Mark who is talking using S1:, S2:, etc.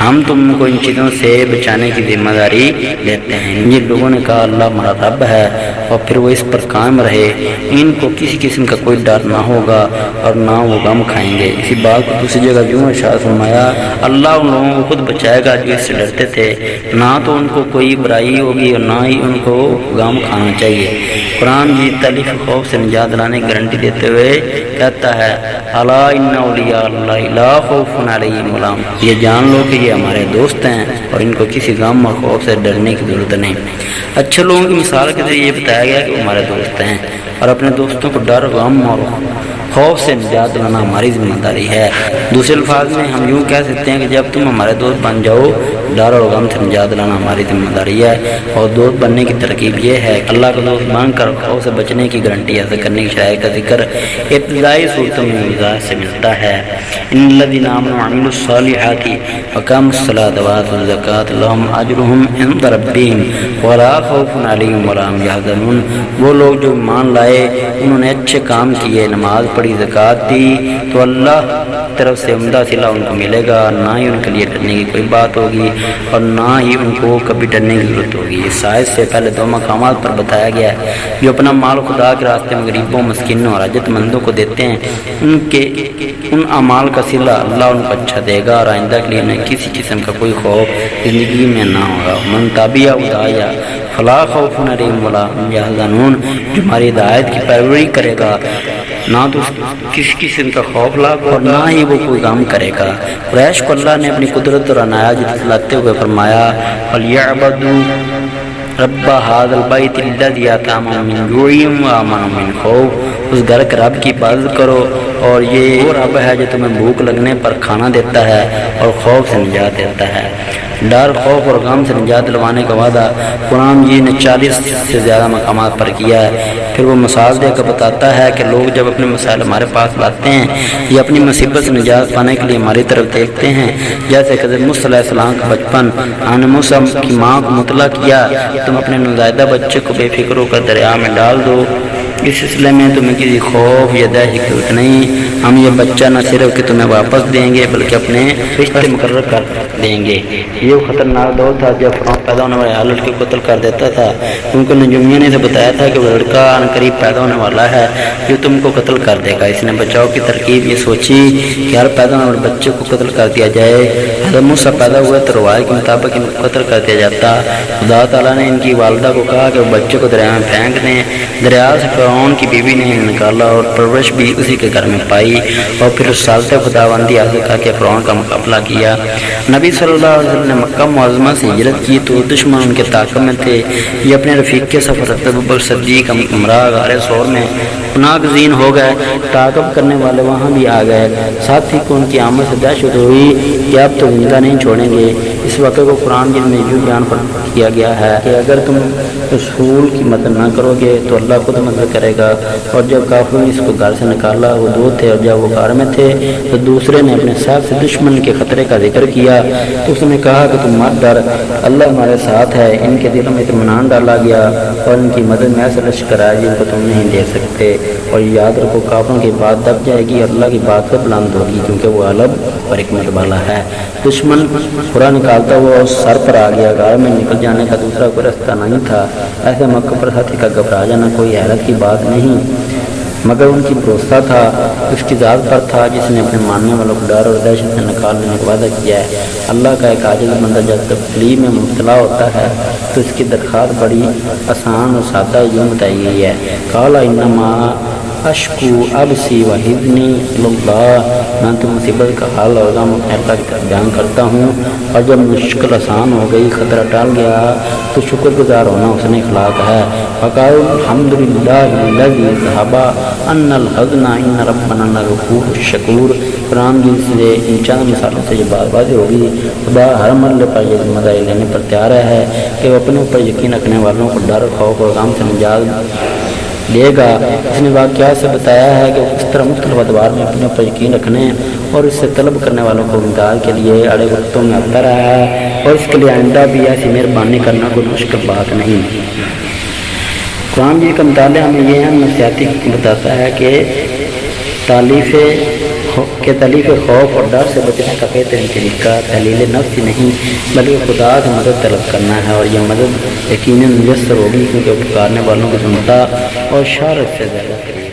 S1: ہم تم کو ان چیزوں سے بچانے کی ذمہ داری لیتے ہیں۔ جن لوگوں نے کہا اللہ ہمارا رب ہے اور پھر وہ اس پر قائم رہے، ان کو کسی قسم کا کوئی ڈر نہ ہوگا اور نہ وہ غم کھائیں گے۔ اسی بات کو دوسری جگہ یوں ارشاد فرمایا، اللہ ان لوگوں کو خود بچائے گا جو اس سے ڈرتے تھے، نہ تو ان کو کوئی برائی ہوگی اور نہ ہی ان کو غم کھانا چاہیے۔ قرآن بھی تکلیف خوف سے نجات دلانے کی گارنٹی دیتے ہوئے کہتا ہے، الا ان اولیاء اللہ لا خوف علیہم ولا هم، یہ جان لو کہ یہ ہمارے دوست ہیں اور ان کو کسی غم اور خوف سے ڈرنے کی ضرورت نہیں۔ اچھے لوگوں کی مثال کے ذریعے یہ بتایا گیا کہ وہ ہمارے دوست ہیں اور اپنے دوستوں کو ڈر، غم اور خوف سے نجات دلانا ہماری ذمہ داری ہے۔ دوسرے الفاظ میں ہم یوں کہہ سکتے ہیں کہ جب تم ہمارے دوست بن جاؤ، ڈر اور غم سے نجات دلانا ہماری ذمہ داری ہے۔ اور دوست بننے کی ترکیب یہ ہے کہ اللہ کا دوست بن کر خوف سے بچنے کی گارنٹی حاصل کرنے کی شرائط کا ذکر ابتدائی صورتوں میں وضاحت سے ملتا ہے۔ ان الذین آمنوا وعملوا الصالحات وأقاموا الصلاة وآتوا الزکاة لهم أجرهم عند ربهم ولا خوف علیہم ولا هم یحزنون، وہ لوگ جو ایمان لائے، انہوں نے اچھے کام کیے، نماز پڑھی، زکوٰۃ دی، تو اللہ طرف سے عمدہ صلہ ان کو ملے گا، نہ ہی ان کے لیے ڈرنے کی کوئی بات ہوگی اور نہ ہی ان کو کبھی ڈرنے کی ضرورت ہوگی۔ اس آیت سے پہلے دو مقامات پر بتایا گیا ہے، جو اپنا مال خدا کے راستے میں غریبوں، مسکینوں اور حاجت مندوں کو دیتے ہیں، ان اعمال کا صلہ اللہ ان کو اچھا دے گا اور آئندہ کے لیے انہیں کسی قسم کا کوئی خوف زندگی میں نہ ہوگا۔ من تابع ہدایا فلا خوف علیہم ولا هم یحزنون، جو ہماری ہدایت کی پیروی کرے گا نہ تو کسی قسم کا خوف لاگ اور نہ ہی وہ کوئی غم کرے گا۔ قریش کو اللہ نے اپنی قدرت اور عنایت دلاتے ہوئے فرمایا، فَلْيَعْبُدُوا رَبَّ هَذَا الْبَيْتِ الَّذِي أَطْعَمَهُم مِّن جُوعٍ وَآمَنَهُم مِّن خَوْفٍ، اس گھر کے رب کی عبادت کرو، اور یہ وہ رب ہے جو تمہیں بھوک لگنے پر کھانا دیتا ہے اور خوف سے نجات دیتا ہے۔ ڈر، خوف اور غم سے نجات دلوانے کا وعدہ قرآن جی نے 40 سے زیادہ مقامات پر کیا ہے۔ پھر وہ مثال دے کر بتاتا ہے کہ لوگ جب اپنے مسائل ہمارے پاس لاتے ہیں یا اپنی مصیبت سے نجات پانے کے لیے ہماری طرف دیکھتے ہیں، جیسے کہ حضرت موسیٰ علیہ السلام کا بچپن، آن موسیٰ کی ماں کو مطلع کیا، تم اپنے نوزائیدہ بچے کو بے فکر ہو کر دریا میں ڈال دو، اس سلسلے میں تمہیں کسی خوف یا دہشت کی ضرورت نہیں، ہم یہ بچہ نہ صرف کہ تمہیں واپس دیں گے بلکہ اپنے رشتے مقرر کر دیں گے۔ یہ خطرناک دور تھا جب فرعون پیدا ہونے والے لڑکے کو قتل کر دیتا تھا، کیونکہ نجومیوں نے اسے بتایا تھا کہ وہ لڑکا ان قریب پیدا ہونے والا ہے جو تم کو قتل کر دے گا۔ اس نے بچاؤ کی ترکیب یہ سوچی کہ ہر پیدا ہونے والے بچے کو قتل کر دیا جائے۔ حضرت موسیٰ پیدا ہوئے تو روایت کے مطابق ان کو قتل کر دیا جاتا۔ خدا تعالیٰ نے ان کی والدہ کو کہا کہ وہ بچے کو دریا میں پھینک دیں۔ دریا سے فرعون کی بیوی نے نکالا اور پرورش بھی اسی کے گھر میں پائی اور پھر رسالت خداوندی حاصل کر کے فرعون کا مقابلہ کیا۔ نبی صلی اللہ علیہ وسلم نے مکہ معظمہ سے ہجرت کی تو دشمن ان کے تعاقب میں تھے۔ یہ اپنے رفیق کے سفر ابوبکر صدیق ہمراہ غار ثور میں پناہ گزین ہو گئے۔ تعاقب کرنے والے وہاں بھی آ گئے، ساتھ ہی کو ان کی آمد سے دہشت ہوئی کہ اب تو زندہ نہیں چھوڑیں گے۔ اس واقعے کو قرآن جن میں یوں بیان کیا گیا ہے کہ اگر تم رسول کی مدد نہ کرو گے تو اللہ خود مدد کرے گا۔ اور جب کافروں نے اس کو گھر سے نکالا، وہ دو تھے، اور جب وہ غار میں تھے تو دوسرے نے اپنے ساتھ سے دشمن کے خطرے کا ذکر کیا تو اس نے کہا کہ تم مت ڈر، اللہ ہمارے ساتھ ہے۔ ان کے دلوں میں اطمینان ڈالا گیا اور ان کی مدد میں ایسا لشکر آیا جن کو تم نہیں دیکھ سکتے۔ اور یاد رکھو کافروں کی بات دب جائے گی اور اللہ کی بات پر بلند ہوگی، کیونکہ وہ غالب اور حکمت والا ہے۔ دشمن پورا نکالتا ہوا اس سر پر آ گیا، غار میں نکل جانے کا دوسرا کوئی رستہ نہیں تھا۔ ایسے موقع پر ہاتھی کا گھبرا جانا کوئی حیرت کی بات نہیں، مگر ان کی بھروسہ تھا اس کی ذات پر تھا جس نے اپنے ماننے والوں کو ڈر اور دہشت سے نکالنے کا وعدہ کیا ہے۔ اللہ کا ایک عاجز بندہ جب تکلیف میں مبتلا ہوتا ہے تو اس کی درخواست بڑی آسان اور سادہ یوں بتائی گئی ہے، قال انما اشکو ابسی وحدنی اللہ، میں تو مصیبت کا حال اور غم اللہ کی طرف بیان کرتا ہوں، اور جب مشکل آسان ہو گئی، خطرہ ٹال گیا تو شکر گزار ہونا اس نے اخلاق ہے۔ فقالوا الحمد للہ الذی ذھب عنا الحزن ان ربنا لغفور شکور۔ قرآن جن سے ان چند مثالوں سے یہ بات واضح ہوگی، خدا ہر مرحلے پر یہ ذمہ داری لینے پر تیار ہے کہ وہ اپنے اوپر یقین رکھنے والوں کو ڈر، خوف اور غم سے نجات دے گا۔ اس نے واقعات سے بتایا ہے کہ اس طرح مختلف ادوار میں اپنے اوپر یقین رکھنے اور اس سے طلب کرنے والوں کو امداد کے لیے اڑے وقتوں میں آتا رہا ہے، اور اس کے لیے آئندہ بھی ایسی مہربانی کرنا کوئی مشکل بات نہیں۔ قرآن جی کا مطالعہ ہمیں یہ نفسیاتی بتاتا ہے کہ تالیف کہ تحلیف خوف اور ڈر سے بچنے کا بہترین طریقہ تحلیل نفس ہی نہیں بلکہ خدا سے مدد طلب کرنا ہے، اور یہ مدد یقیناً میسر ہوگی کیونکہ وہ پکارنے والوں کی سنتا اور شارت سے زیادہ قریب